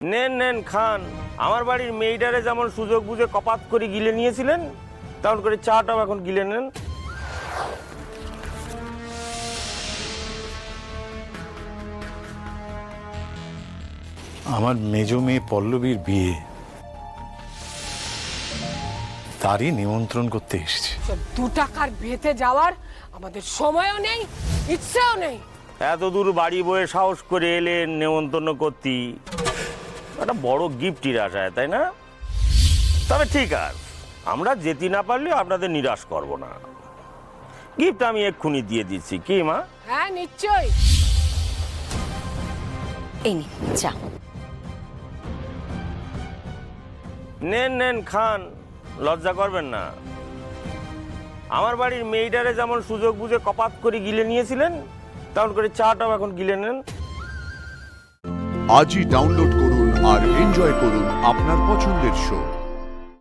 নেন নেন খান। আমার বাড়ির মেয়েটারে যেমন সুযোগ বুঝে কপাত করে গিলে নিয়েছিলেন, তেমন করে চাটাও এখন গিলে নেন। আমার মেজ মেয়ে পল্লবীর বিয়ে, তারই নিমন্ত্রণ করতে এসেছি। 2 টাকার বিয়েতে যাওয়ার আমাদের সময়ও নেই, ইচ্ছেও নেই। এত দূর বাড়ি বয়ে সাহস করে এলেন নেমন্তন্ন করতে, একটা বড় গিফটের আশায়, তাই না? তবে ঠিক আছে, আমরা যেতে না পারলেও আপনাদের নিরাশ করব না। গিফট আমি এক্ষুনি দিয়ে দিচ্ছি, কি মা? হ্যাঁ নিশ্চয়ই। এই নে চা। নেন নেন খান, লজ্জা করবেন না। আমার বাড়ির মেয়েটারে যেমন সুযোগ বুঝে কপাত করে গিলে নিয়েছিলেন, তেমন করে চাটাও এখন গিলে নেন। আজই ডাউনলোড করুন আর এনজয় করুন আপনার পছন্দের শো।